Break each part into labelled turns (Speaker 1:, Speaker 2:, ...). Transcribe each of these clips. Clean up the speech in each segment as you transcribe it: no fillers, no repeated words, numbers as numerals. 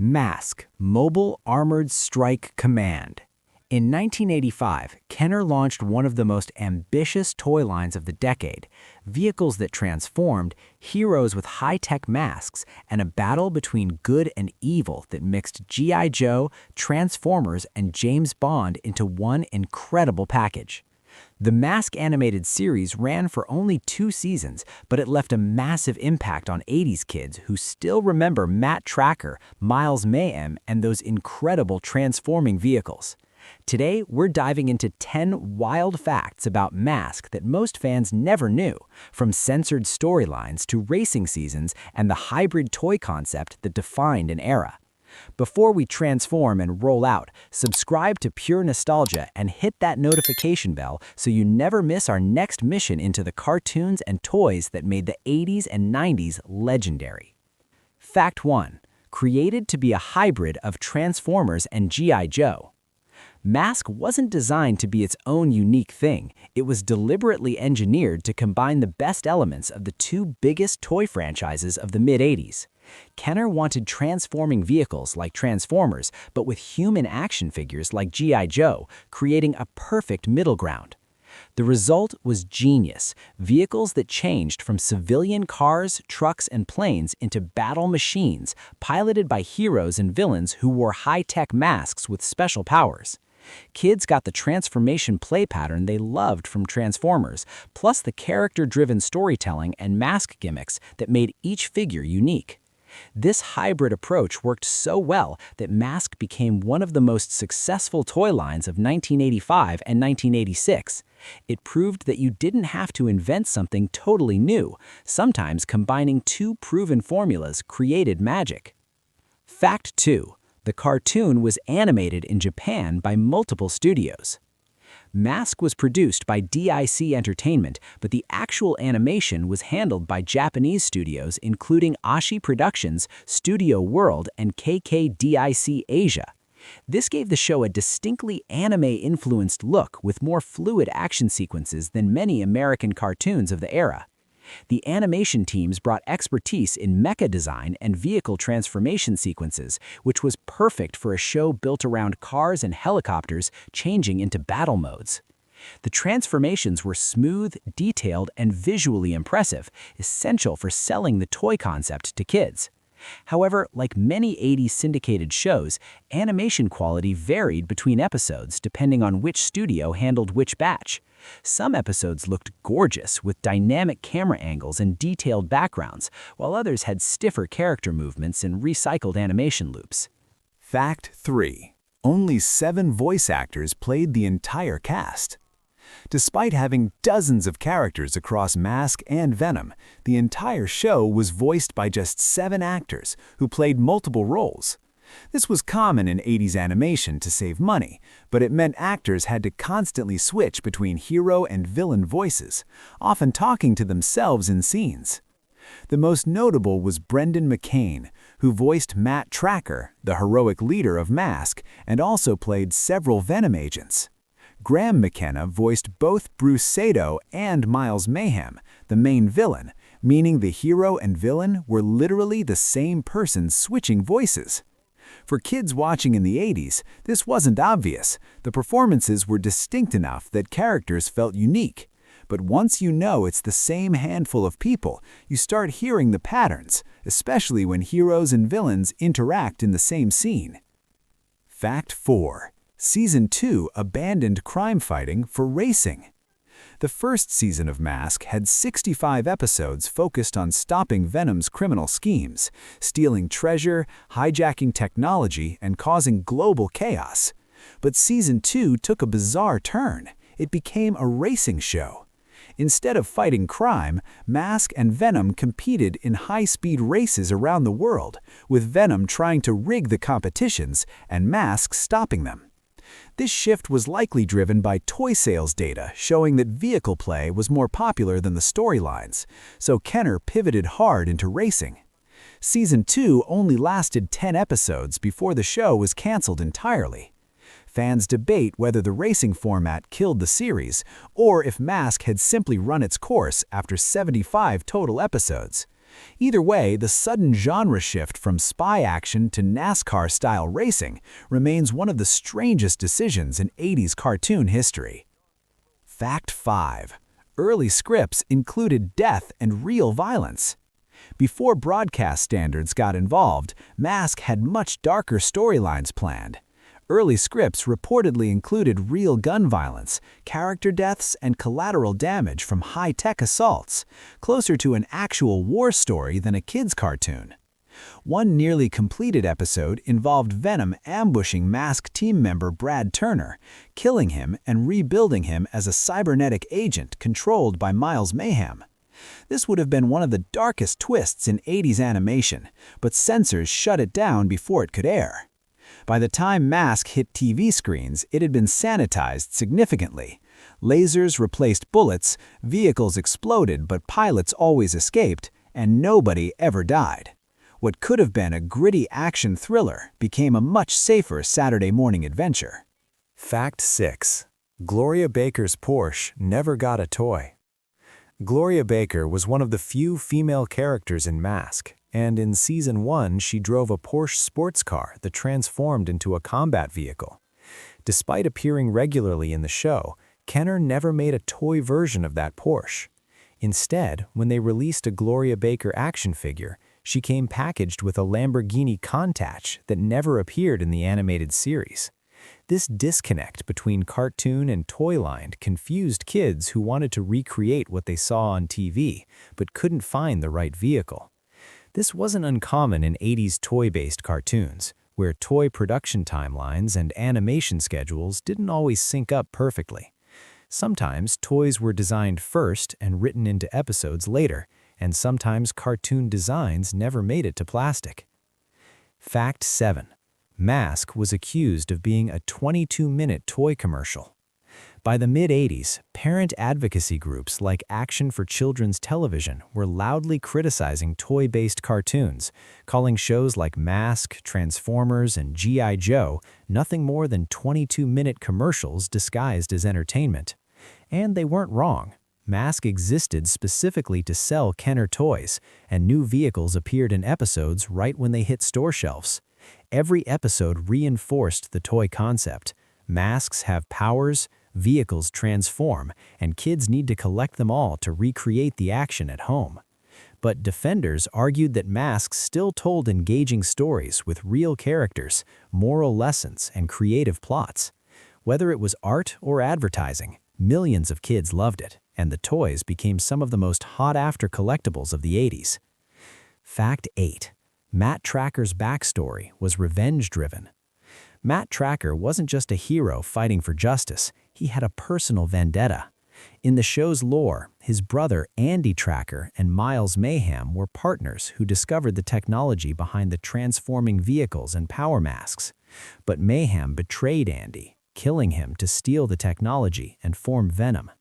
Speaker 1: M.A.S.K, Mobile Armored Strike Command. In 1985, Kenner launched one of the most ambitious toy lines of the decade, vehicles that transformed, heroes with high-tech masks, and a battle between good and evil that mixed G.I. Joe, Transformers, and James Bond into one incredible package. The M.A.S.K animated series ran for only 2 seasons, but it left a massive impact on 80s kids who still remember Trakker, Miles Mayhem, and those incredible transforming vehicles. Today, we're diving into 10 wild facts about M.A.S.K that most fans never knew, from censored storylines to racing seasons and the hybrid toy concept that defined an era. Before we transform and roll out, subscribe to Pure Nostalgia and hit that notification bell so you never miss our next mission into the cartoons and toys that made the 80s and 90s legendary. Fact 1. Created to be a hybrid of Transformers and G.I. Joe. M.A.S.K wasn't designed to be its own unique thing. It was deliberately engineered to combine the best elements of the 2 biggest toy franchises of the mid-80s. Kenner wanted transforming vehicles like Transformers, but with human action figures like G.I. Joe, creating a perfect middle ground. The result was genius, vehicles that changed from civilian cars, trucks, and planes into battle machines, piloted by heroes and villains who wore high-tech masks with special powers. Kids got the transformation play pattern they loved from Transformers, plus the character-driven storytelling and mask gimmicks that made each figure unique. This hybrid approach worked so well that M.A.S.K became one of the most successful toy lines of 1985 and 1986. It proved that you didn't have to invent something totally new. Sometimes combining 2 proven formulas created magic. Fact 2. The cartoon was animated in Japan by multiple studios. M.A.S.K was produced by DIC Entertainment, but the actual animation was handled by Japanese studios including Ashi Productions, Studio World, and KKDIC Asia. This gave the show a distinctly anime-influenced look with more fluid action sequences than many American cartoons of the era. The animation teams brought expertise in mecha design and vehicle transformation sequences, which was perfect for a show built around cars and helicopters changing into battle modes. The transformations were smooth, detailed, and visually impressive, essential for selling the toy concept to kids. However, like many 80s syndicated shows, animation quality varied between episodes depending on which studio handled which batch. Some episodes looked gorgeous with dynamic camera angles and detailed backgrounds, while others had stiffer character movements and recycled animation loops.
Speaker 2: Fact 3. Only 7 voice actors played the entire cast. Despite having dozens of characters across M.A.S.K and Venom, the entire show was voiced by just 7 actors who played multiple roles. This was common in 80s animation to save money, but it meant actors had to constantly switch between hero and villain voices, often talking to themselves in scenes. The most notable was Brendan McCain, who voiced Trakker, the heroic leader of M.A.S.K, and also played several Venom agents. Graham McKenna voiced both Bruce Sato and Miles Mayhem, the main villain, meaning the hero and villain were literally the same person switching voices. For kids watching in the 80s, this wasn't obvious. The performances were distinct enough that characters felt unique. But once you know it's the same handful of people, you start hearing the patterns, especially when heroes and villains interact in the same scene. Fact 4. Season 2 abandoned crime fighting for racing. The first season of M.A.S.K had 65 episodes focused on stopping Venom's criminal schemes, stealing treasure, hijacking technology, and causing global chaos. But Season 2 took a bizarre turn. It became a racing show. Instead of fighting crime, M.A.S.K and Venom competed in high-speed races around the world, with Venom trying to rig the competitions and M.A.S.K stopping them. This shift was likely driven by toy sales data showing that vehicle play was more popular than the storylines, so Kenner pivoted hard into racing. Season 2 only lasted 10 episodes before the show was canceled entirely. Fans debate whether the racing format killed the series or if M.A.S.K had simply run its course after 75 total episodes. Either way, the sudden genre shift from spy action to NASCAR-style racing remains one of the strangest decisions in 80s cartoon history. Fact 5. Early scripts included death and real violence. Before broadcast standards got involved, M.A.S.K had much darker storylines planned. Early scripts reportedly included real gun violence, character deaths, and collateral damage from high-tech assaults, closer to an actual war story than a kid's cartoon. One nearly completed episode involved Venom ambushing M.A.S.K team member Brad Turner, killing him and rebuilding him as a cybernetic agent controlled by Miles Mayhem. This would have been one of the darkest twists in 80s animation, but censors shut it down before it could air. By the time M.A.S.K hit TV screens, it had been sanitized significantly. Lasers replaced bullets, vehicles exploded but pilots always escaped, and nobody ever died. What could have been a gritty action thriller became a much safer Saturday morning adventure.
Speaker 3: Fact 6. Gloria Baker's Porsche never got a toy. Gloria Baker was one of the few female characters in M.A.S.K, and in Season 1 she drove a Porsche sports car that transformed into a combat vehicle. Despite appearing regularly in the show, Kenner never made a toy version of that Porsche. Instead, when they released a Gloria Baker action figure, she came packaged with a Lamborghini Countach that never appeared in the animated series. This disconnect between cartoon and toyline confused kids who wanted to recreate what they saw on TV, but couldn't find the right vehicle. This wasn't uncommon in 80s toy-based cartoons, where toy production timelines and animation schedules didn't always sync up perfectly. Sometimes toys were designed first and written into episodes later, and sometimes cartoon designs never made it to plastic. Fact 7. M.A.S.K was accused of being a 22-minute toy commercial. By the mid-80s, parent advocacy groups like Action for Children's Television were loudly criticizing toy-based cartoons, calling shows like M.A.S.K, Transformers, and G.I. Joe nothing more than 22-minute commercials disguised as entertainment. And they weren't wrong. M.A.S.K existed specifically to sell Kenner toys, and new vehicles appeared in episodes right when they hit store shelves. Every episode reinforced the toy concept. M.A.S.Ks have powers, vehicles transform, and kids need to collect them all to recreate the action at home. But defenders argued that M.A.S.Ks still told engaging stories with real characters, moral lessons, and creative plots. Whether it was art or advertising, millions of kids loved it, and the toys became some of the most sought-after collectibles of the 80s. Fact 8. Matt Trakker's backstory was revenge-driven. Matt Trakker wasn't just a hero fighting for justice, he had a personal vendetta. In the show's lore, his brother Andy Trakker and Miles Mayhem were partners who discovered the technology behind the transforming vehicles and power masks. But Mayhem betrayed Andy, killing him to steal the technology and form Venom.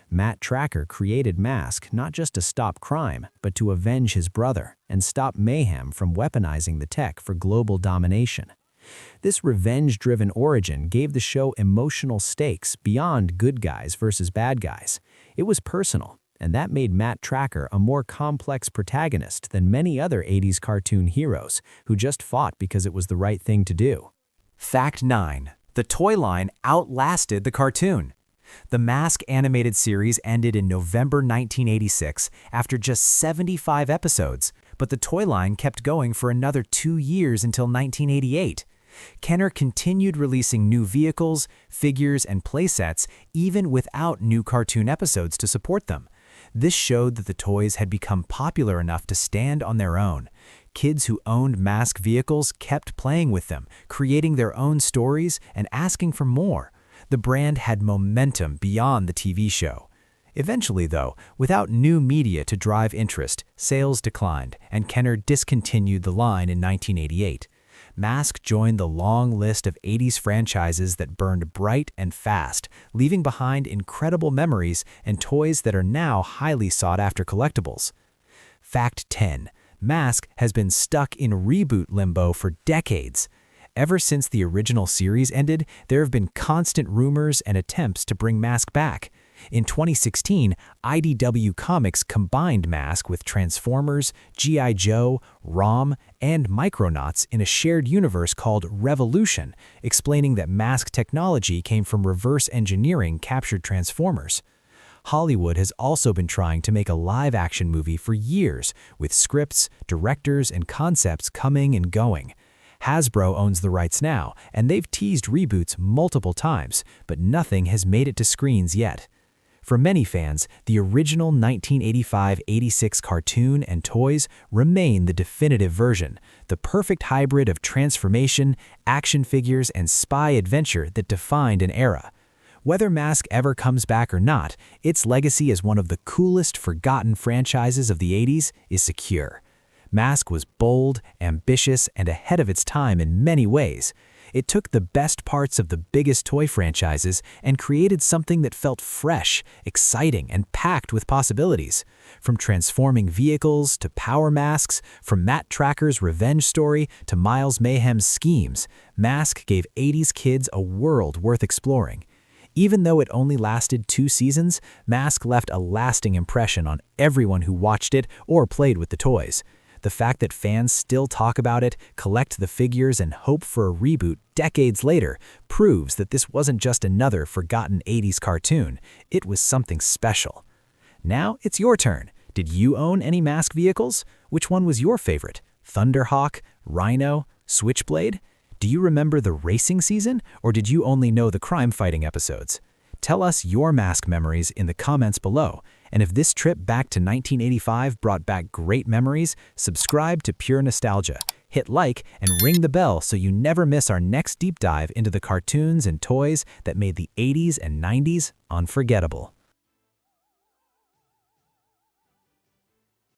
Speaker 3: Matt Trakker created M.A.S.K not just to stop crime, but to avenge his brother and stop Mayhem from weaponizing the tech for global domination. This revenge-driven origin gave the show emotional stakes beyond good guys versus bad guys. It was personal, and that made Matt Trakker a more complex protagonist than many other 80s cartoon heroes who just fought because it was the right thing to do.
Speaker 1: Fact 9. The toy line outlasted the cartoon. The M.A.S.K animated series ended in November 1986 after just 75 episodes, but the toy line kept going for another 2 years until 1988. Kenner continued releasing new vehicles, figures, and playsets even without new cartoon episodes to support them. This showed that the toys had become popular enough to stand on their own. Kids who owned M.A.S.K vehicles kept playing with them, creating their own stories and asking for more. The brand had momentum beyond the TV show. Eventually, though, without new media to drive interest, sales declined, and Kenner discontinued the line in 1988. M.A.S.K joined the long list of 80s franchises that burned bright and fast, leaving behind incredible memories and toys that are now highly sought-after collectibles. Fact 10. M.A.S.K has been stuck in reboot limbo for decades. Ever since the original series ended, there have been constant rumors and attempts to bring M.A.S.K back.
Speaker 3: In 2016, IDW Comics combined M.A.S.K with Transformers, G.I. Joe, ROM, and Micronauts in a shared universe called Revolution, explaining that M.A.S.K technology came from reverse engineering captured Transformers. Hollywood has also been trying to make a live-action movie for years, with scripts, directors, and concepts coming and going. Hasbro owns the rights now, and they've teased reboots multiple times, but nothing has made it to screens yet. For many fans, the original 1985-86 cartoon and toys remain the definitive version, the perfect hybrid of transformation, action figures, and spy adventure that defined an era. Whether M.A.S.K ever comes back or not, its legacy as one of the coolest forgotten franchises of the 80s is secure. M.A.S.K was bold, ambitious, and ahead of its time in many ways. It took the best parts of the biggest toy franchises and created something that felt fresh, exciting, and packed with possibilities. From transforming vehicles to power masks, from Matt Trakker's revenge story to Miles Mayhem's schemes, M.A.S.K gave 80s kids a world worth exploring. Even though it only lasted 2 seasons, M.A.S.K left a lasting impression on everyone who watched it or played with the toys. The fact that fans still talk about it, collect the figures, and hope for a reboot decades later proves that this wasn't just another forgotten 80s cartoon. It was something special. Now it's your turn. Did you own any M.A.S.K vehicles? Which one was your favorite? Thunderhawk? Rhino? Switchblade? Do you remember the racing season, or did you only know the crime-fighting episodes? Tell us your M.A.S.K memories in the comments below. And if this trip back to 1985 brought back great memories, subscribe to Pure Nostalgia, hit like, and ring the bell so you never miss our next deep dive into the cartoons and toys that made the 80s and 90s unforgettable.